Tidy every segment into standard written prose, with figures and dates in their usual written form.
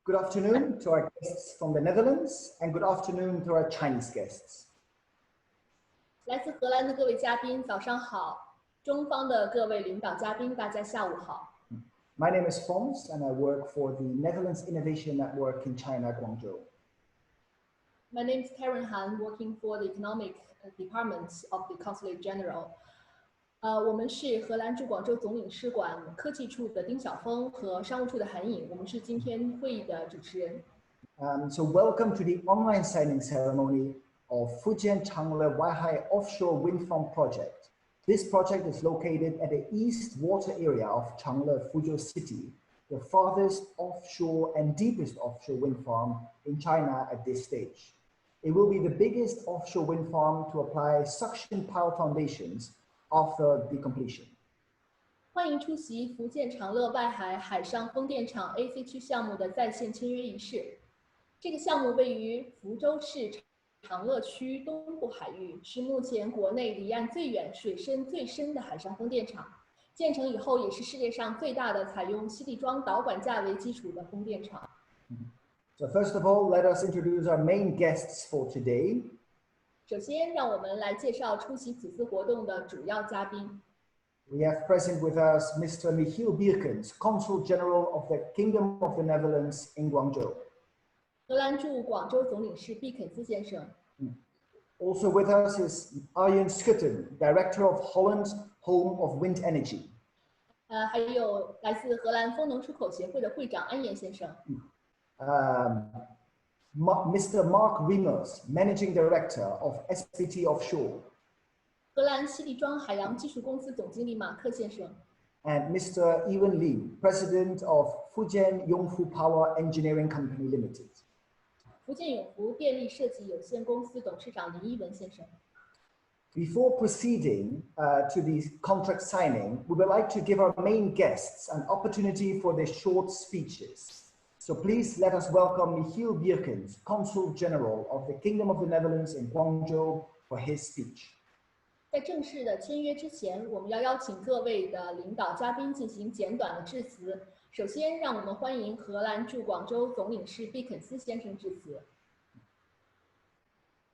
Good afternoon to our guests from the Netherlands and good afternoon to our Chinese guests. 来自荷兰的各位嘉宾，早上好；中方的各位领导嘉宾，大家下午好。My name is Fons and I work for the Netherlands Innovation Network in China, Guangzhou. My name is Karen Han, working for the Economic Department of the Consulate General. 我们是荷兰驻广州总领事馆科技处的丁晓峰和商务处的韩颖，我们是今天会议的主持人。So welcome to the online signing ceremony of Fujian Changle Waihai Offshore Wind Farm project. This project is located at the east water area of Changle, Fuzhou City, the farthest offshore and deepest offshore wind farm in China at this stage. It will be the biggest offshore wind farm to apply suction power foundations after the completion. 欢迎出席福建长乐外海海上风电场 AC 区项目的在线签约仪式。这个项目位于福州市长乐区东部海域，是目前国内离岸最远、水深最深的海上风电场。建成以后，也是世界上最大的采用吸力桩导管架为基础的风电场。So first of all, let us introduce our main guests for today. 首先，让我们来介绍出席此次活动的主要嘉宾。We have present with us Mr. Michiel Bierkens, Consul General of the Kingdom of the Netherlands in Guangzhou. 荷兰驻广州总领事毕肯斯先生。Also with us is Arjen Schutten, Director of Holland's Home of Wind Energy. 还有来自荷兰风能出口协会的会长安岩先生。Mr. Mark Riemers, Managing Director of SPT Offshore. 荷兰吸力桩海洋技术公司总经理马克先生。And Mr. Ewan Lee, President of Fujian Yongfu Power Engineering Company Limited. 福建永福电力设计有限公司董事长林一文先生。Before proceeding to the contract signing, we would like to give our main guests an opportunity for their short speeches. So please let us welcome Michiel Bierkens, Consul General of the Kingdom of the Netherlands in Guangzhou, for his speech. 在正式的签约之前，我们要邀请各位的领导嘉宾进行简短的致辞。首先，让我们欢迎荷兰驻广州总领事毕肯斯先生致辞。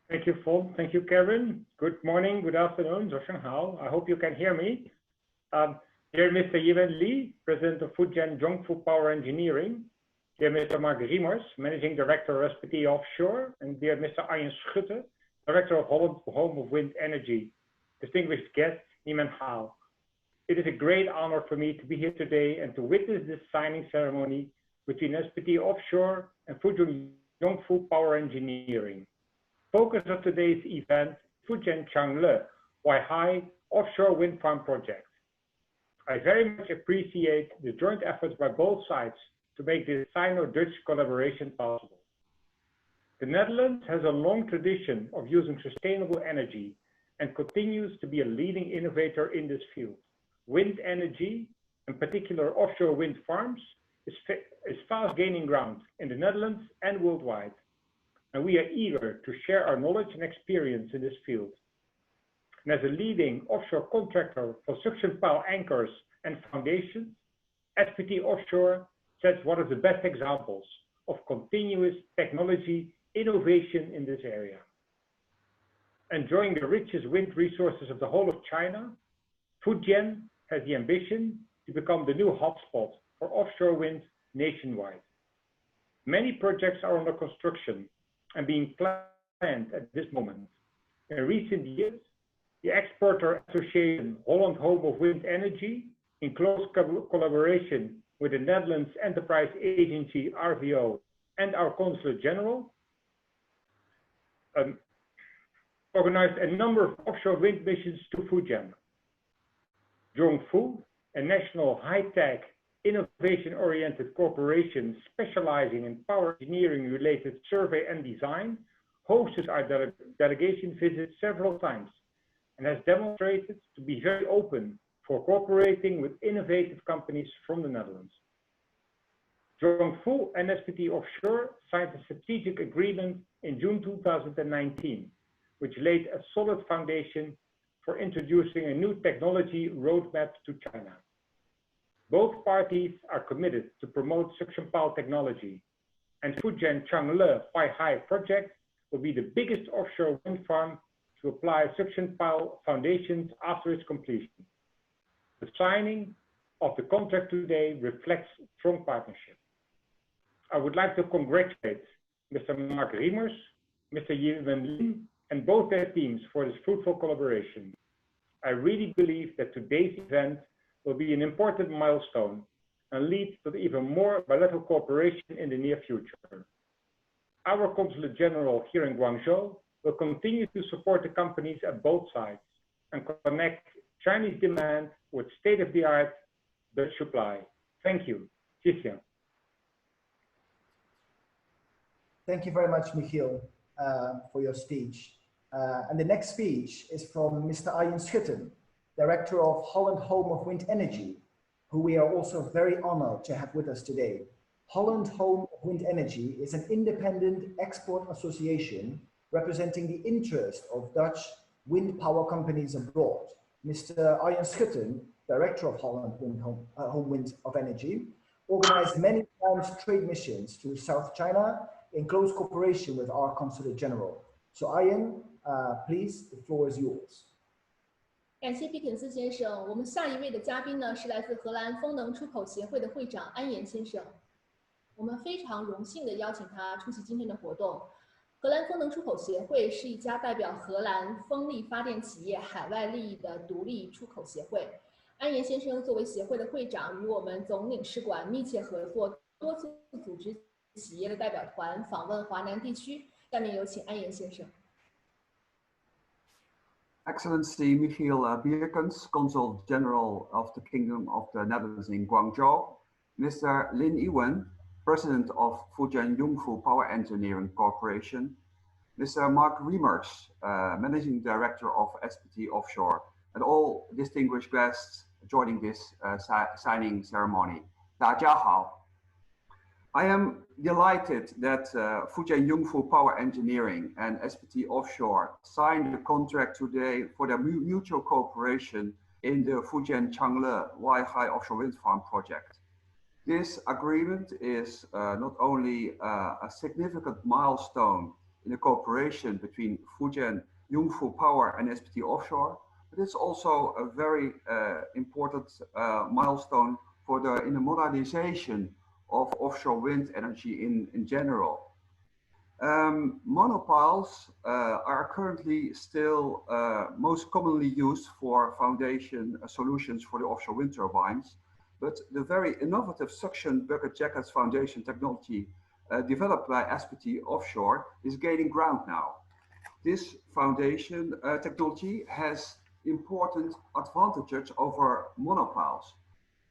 Thank you, Fon. Thank you, Karen. Good morning, good afternoon, 早上好. I hope you can hear me. Dear Mr. Ewan Lee, President of Fujian Yongfu Power Engineering. Dear Mr. Mark Riemers, Managing Director of SPT Offshore. And dear Mr. Arjen Schutten, Director of Holland's Home of Wind Energy. Distinguished guests, Niemen Hao. It is a great honor for me to be here today and to witness this signing ceremony between SPT Offshore and Fujian Yongfu Power Engineering. Focus of today's event, Fujian Changle Waihai Offshore Wind Farm Project. I very much appreciate the joint efforts by both sides to make this Sino-Dutch collaboration possible. The Netherlands has a long tradition of using sustainable energy and continues to be a leading innovator in this field. Wind energy, in particular offshore wind farms, is fast gaining ground in the Netherlands and worldwide. And we are eager to share our knowledge and experience in this field. And as a leading offshore contractor for suction power anchors and foundations, SPT Offshore sets one of the best examples of continuous technology innovation in this area. Enjoying the richest wind resources of the whole of China, Fujian has the ambition to become the new hotspot for offshore wind nationwide. Many projects are under construction and being planned at this moment. In recent years, the Exporter Association Holland Home of Wind Energy, in close collaboration with the Netherlands Enterprise Agency RVO and our Consulate General, organized a number of offshore wind missions to Fujian. Yongfu, a national high-tech, innovation-oriented corporation specializing in power engineering-related survey and design, hosted our delegation visit several times and has demonstrated to be very open for cooperating with innovative companies from the Netherlands. Yongfu and SPT Offshore signed a strategic agreement in June 2019, which laid a solid foundation for introducing a new technology roadmap to China. Both parties are committed to promote suction power technology, and Fujian Changle Waihai project will be the biggest offshore wind farm to apply suction pile foundations after its completion. The signing of the contract today reflects strong partnership. I would like to congratulate Mr. Mark Riemers, Mr. Yiwen Lin, and both their teams for this fruitful collaboration. I really believe that today's event will be an important milestone and lead to even more bilateral cooperation in the near future. Our Consulate General here in Guangzhou will continue to support the companies at both sides and connect Chinese demand with state-of-the-art Dutch supply. Thank you. Fujian. Thank you very much, Michiel, for your speech. And the next speech is from Mr. Arjen Schutten, Director of Holland Home of Wind Energy, who we are also very honored to have with us today. Holland Home of Wind Energy is an independent export association representing the interest of Dutch wind power companies abroad. Mr. Arjen Schutten, Director of Holland Home Wind of Energy, organized many times trade missions to South China in close cooperation with our Consulate General. So Arjen, please, the floor is yours. 感谢毕肯斯先生。我们下一位的嘉宾呢是来自荷兰风能出口协会的会长安岩先生。我们非常荣幸地邀请他出席今天的活动。荷兰风能出口协会是一家代表荷兰风力发电企业海外利益的独立出口协会。安岩先生作为协会的会长，与我们总领事馆密切合作，多次组织企业的代表团访问华南地区。下面有请安岩先生。Excellency Michiel Bierkens, Consul General of the Kingdom of the Netherlands in Guangzhou, Mr. Lin Yiwen, President of Fujian Yongfu Power Engineering Corporation, Mr. Mark Riemers, Managing Director of SPT Offshore, and all distinguished guests joining this signing ceremony. 大家好. I am delighted that Fujian Yongfu Power Engineering and SPT Offshore signed a contract today for their mutual cooperation in the Fujian Changle Waihai Offshore Wind Farm project. This agreement is not only a significant milestone in the cooperation between Fujian Yongfu Power and SPT Offshore, but it's also a very important milestone for in the modernization of offshore wind energy in general. Monopiles are currently still most commonly used for foundation solutions for the offshore wind turbines, but the very innovative suction bucket jackets foundation technology developed by SPT Offshore is gaining ground now. This foundation technology has important advantages over monopiles.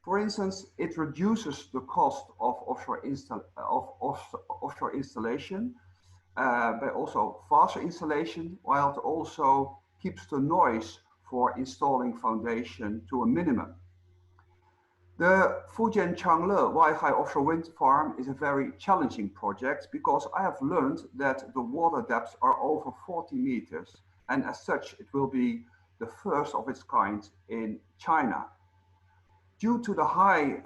For instance, it reduces the cost of offshore installation, but also faster installation, while it also keeps the noise for installing foundation to a minimum. The Fujian Changle Waihai Offshore Wind Farm is a very challenging project because I have learned that the water depths are over 40 meters, and as such, it will be the first of its kind in China. Due to the high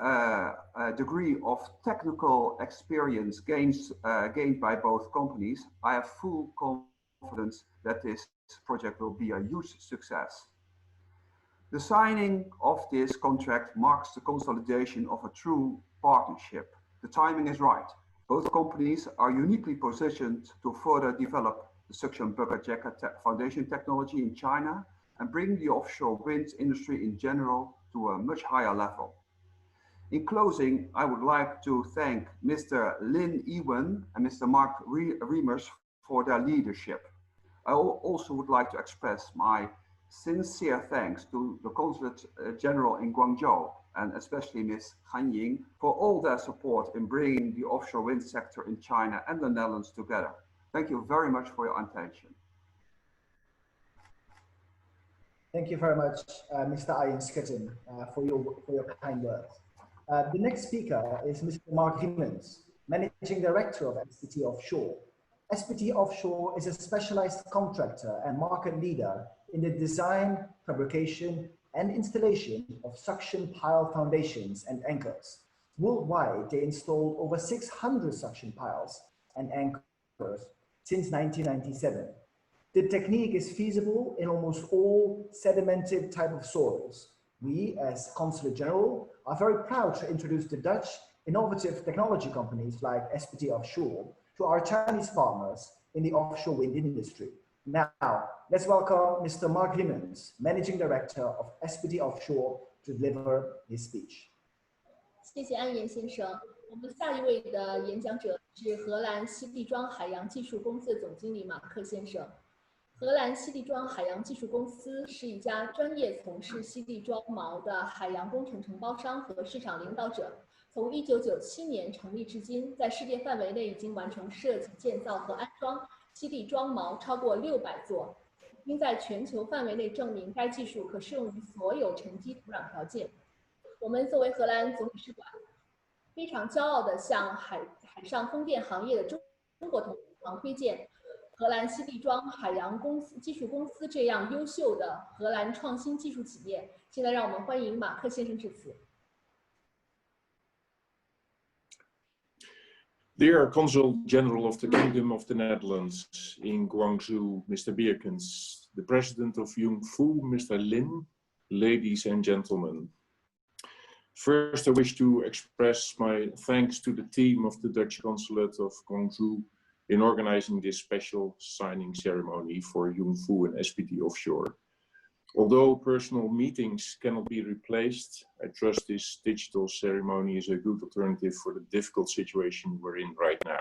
degree of technical experience gained by both companies, I have full confidence that this project will be a huge success. The signing of this contract marks the consolidation of a true partnership. The timing is right. Both companies are uniquely positioned to further develop the suction bucket jacket foundation technology in China and bring the offshore wind industry in general to a much higher level. In closing, I would like to thank Mr. Lin Yiwen and Mr. Mark Riemers for their leadership. I also would like to express my sincere thanks to the Consulate General in Guangzhou and especially Ms. Han Ying for all their support in bringing the offshore wind sector in China and the Netherlands together. Thank you very much for your attention. Thank you very much, Mr. Arjen Schutten, for your kind words. The next speaker is Mr. Mark Riemers, Managing Director of SPT Offshore. SPT Offshore is a specialized contractor and market leader in the design, fabrication, and installation of suction pile foundations and anchors. Worldwide, they installed over 600 suction piles and anchors since 1997. The technique is feasible in almost all sedimented type of soils. We, as Consulate General, are very proud to introduce the Dutch innovative technology companies like SPT Offshore to our Chinese partners in the offshore wind industry. Now, let's welcome Mr. Mark Limons, Managing Director of SPT Offshore, to deliver his speech. 谢谢安岩先生。我们下一位的演讲者是荷兰西地庄海洋技术公司的总经理马克先生。荷兰西地庄海洋技术公司是一家专业从事西地庄锚的海洋工程承包商和市场领导者。从1997年成立至今，在世界范围内已经完成设计、建造和安装西地庄锚超过600座，并在全球范围内证明该技术可适用于所有沉积土壤条件。我们作为荷兰总领事馆，非常骄傲地向海上风电行业的中国同行推荐荷兰西地庄海洋技术公司这样优秀的荷兰创新技术企业。现在让我们欢迎马克先生致辞。Dear Consul General of the Kingdom of the Netherlands in Guangzhou, Mr. Bierkens, the President of Yongfu, Mr. Lin, ladies and gentlemen. First, I wish to express my thanks to the team of the Dutch Consulate of Guangzhou in organizing this special signing ceremony for Yongfu and SPT Offshore. Although personal meetings cannot be replaced, I trust this digital ceremony is a good alternative for the difficult situation we're in right now.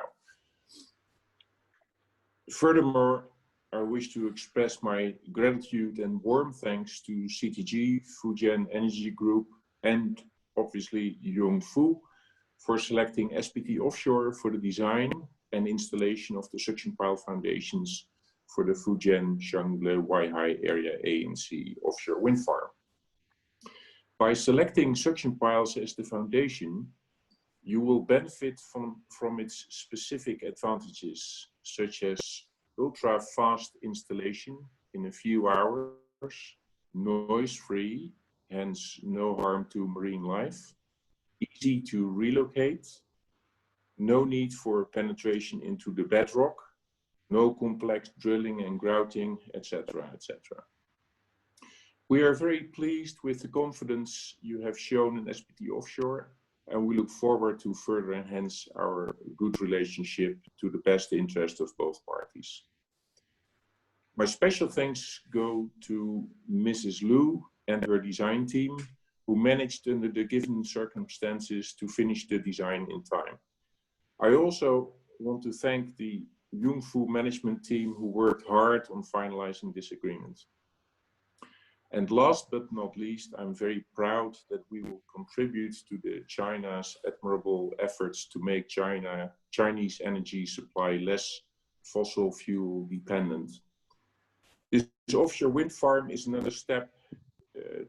Furthermore, I wish to express my gratitude and warm thanks to CTG, Fujian Energy Group, and obviously Yongfu for selecting SPT Offshore for the design and installation of the suction pile foundations for the Fujian Changle Waihai Area A and C offshore wind farm. By selecting suction piles as the foundation, you will benefit from its specific advantages, such as ultra-fast installation in a few hours, noise-free, hence no harm to marine life, easy to relocate, no need for penetration into the bedrock, no complex drilling and grouting, etc., etc. We are very pleased with the confidence you have shown in SPT Offshore, and we look forward to further enhance our good relationship to the best interest of both parties. My special thanks go to Mrs. Liu and her design team, who managed under the given circumstances to finish the design in time. I also want to thank the Yongfu management team who worked hard on finalizing this agreement. And last but not least, I'm very proud that we will contribute to China's admirable efforts to make Chinese energy supply less fossil fuel dependent. This offshore wind farm is another step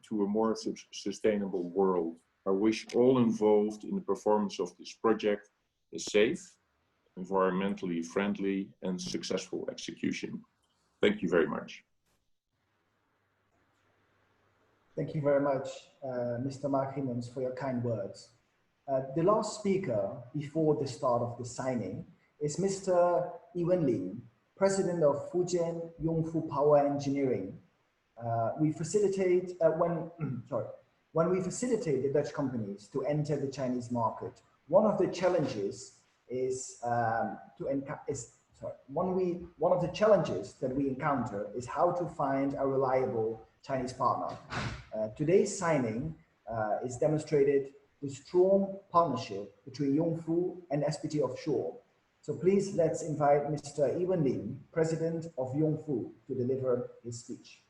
to a more sustainable world. I wish all involved in the performance of this project a safe, environmentally friendly and successful execution. Thank you very much. Thank you very much, Mr. Mark Limons, for your kind words. The last speaker before the start of the signing is Mr. Iwan Lin, President of Fujian Yongfu Power Engineering. When we facilitate the Dutch companies to enter the Chinese market, one of the challenges is one of the challenges that we encounter is how to find a reliable Chinese partner. Today's signing is demonstrated the strong partnership between Yongfu and SPT Offshore. So please let's invite Mr. Iwan Lin, President of Yongfu, to deliver his speech.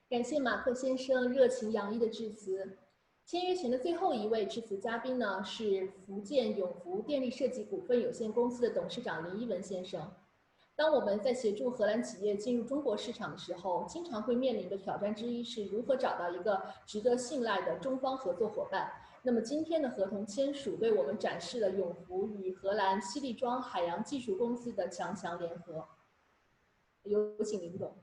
感谢马克先生热情洋溢的致辞。签约前的最后一位致辞嘉宾呢，是福建永福电力设计股份有限公司的董事长林一文先生。当我们在协助荷兰企业进入中国市场的时候，经常会面临的挑战之一是如何找到一个值得信赖的中方合作伙伴。那么今天的合同签署为我们展示了永福与荷兰西地庄海洋技术公司的强强联合。有请林总。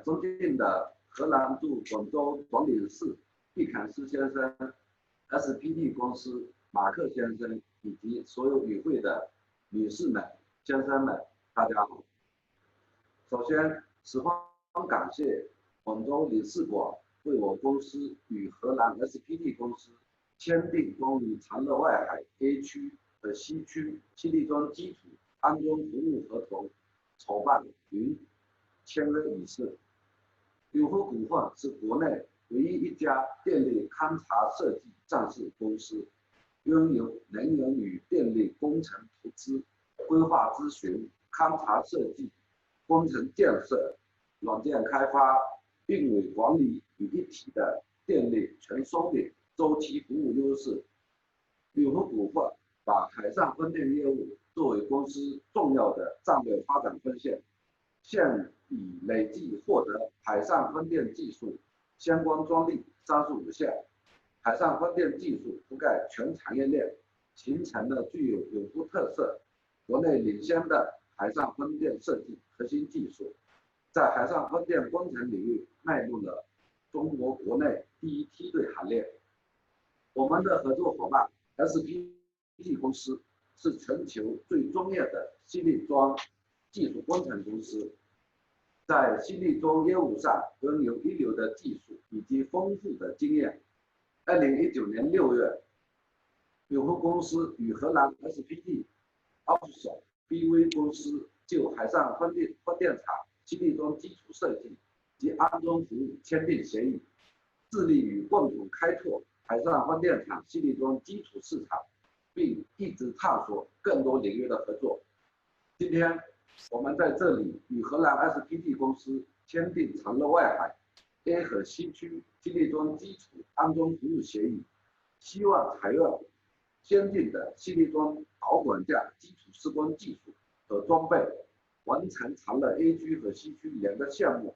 尊敬的荷兰驻广州总领事毕肯斯先生、SPD 公司马克先生以及所有与会的女士们、先生们，大家好。首先，十分感谢广州领事馆为我公司与荷兰 SPD 公司签订关于长乐外海 A 区和西区气力装基础安装服务合同筹办与签约仪式。永福股份是国内唯一一家电力勘察设计上市公司，拥有能源与电力工程投资、规划咨询、勘察设计、工程建设、软件开发、运维管理于一体的电力全收领周期服务优势。永福股份把海上风电业务作为公司重要的战略发展分线，现已累计获得海上风电技术相关专利35项，海上风电技术覆盖全产业链，形成了具有永福特色、国内领先的海上风电设计核心技术，在海上风电工程领域迈入了中国国内第一梯队行列。我们的合作伙伴 SPD 公司是全球最专业的气力装技术工程公司，在气力装业务上拥有一流的技术以及丰富的经验。2019年6月，永福公司与荷兰 SPD Offshore BV 公司就海上风电场气力装基础设计及安装服务签订协议，致力于共同开拓海上风电场气力装基础市场，并一直探索更多领域的合作。今天，我们在这里与荷兰 SPD 公司签订长乐外海 A 和西区气力装基础安装服务协议，希望采用先进的气力装导管架基础施工技术和装备，完成长乐 A 区和西区2个项目，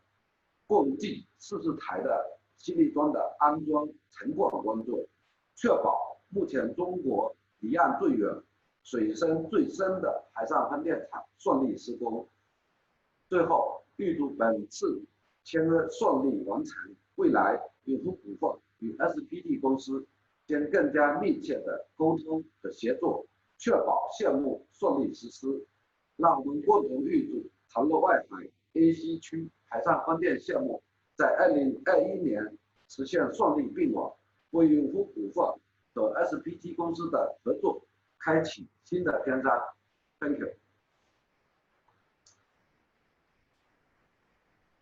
共计40台的气力装的安装承管工作，确保目前中国离岸最远、水深最深的海上风电场顺利施工。最后，预祝本次签约顺利完成，未来永福股份与 SPD 公司将更加密切的沟通和协作，确保项目顺利实施。让我们共同预祝长乐外海 A 西区海上风电项目在2021年实现顺利并网，为永福股份和 SPD 公司的合作开启新的篇章。Thank you.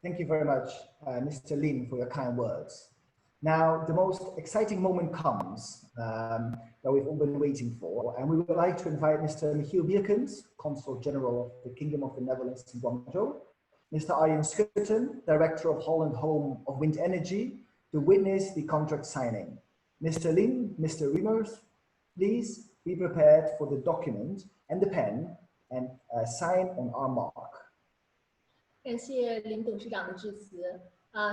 Thank you very much, Mr. Lin, for your kind words. Now, the most exciting moment comes that we've all been waiting for, and we would like to invite Mr. Michiel Bierkens, Consul General of the Kingdom of the Netherlands in Guangzhou, Mr. Arjen Schutten, Director of Holland Home of Wind Energy, to witness the contract signing. Mr. Lin, Mr. Riemers, please be prepared for the document and the pen and sign on our mark. 感谢林董事长的致辞。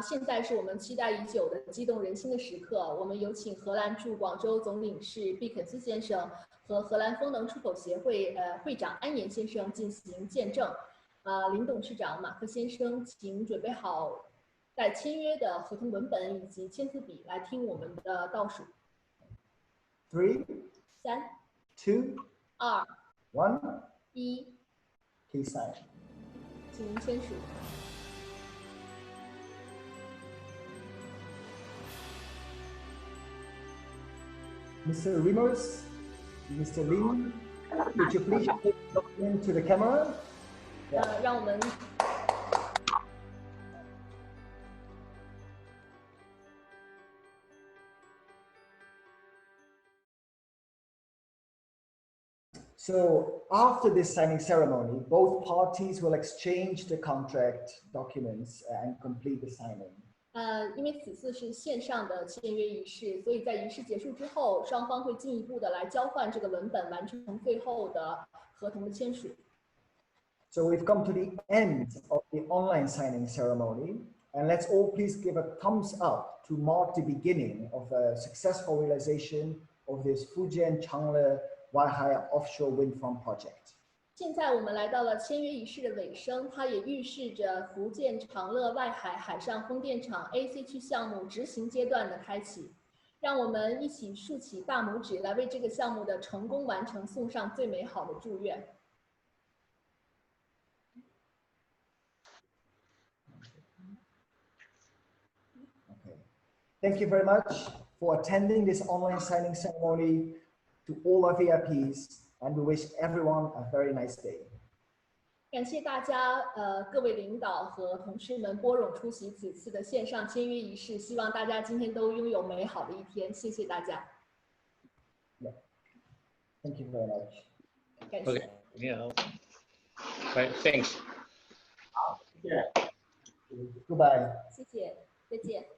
现在是我们期待已久的激动人心的时刻。我们有请荷兰驻广州总领事毕肯斯先生和荷兰风能出口协会会长安岩先生进行见证。林董事长、马克先生，请准备好带签约的合同文本以及签字笔来听我们的倒数。3, 3、2, 2、1. 1， Please sign. 请您签署。Mr. Riemers, Mr. Lin, could you please take the document to the camera? 让我们So after this signing ceremony, both parties will exchange the contract documents and complete the signing. 因为此次是线上的签约仪式，所以在仪式结束之后，双方会进一步的来交换这个文本，完成最后的合同的签署。So we've come to the end of the online signing ceremony, and let's all please give a thumbs up to mark the beginning of a successful realization of this Fujian Changle Waihai Offshore Wind Farm project. 现在我们来到了签约仪式的尾声，它也预示着福建长乐外海海上风电场 AC 区项目执行阶段的开启。让我们一起竖起大拇指，来为这个项目的成功完成送上最美好的祝愿。Okay. Thank you very much for attending this online signing ceremony. To all our VIPs, and we wish everyone a very nice day. 感谢大家，各位领导和同事们拨冗出席此次的线上签约仪式，希望大家今天都拥有美好的一天。谢谢大家。Yeah. Thank you very much. 感谢。Okay. Yeah. Right. Thanks. Goodbye. 谢谢，再见。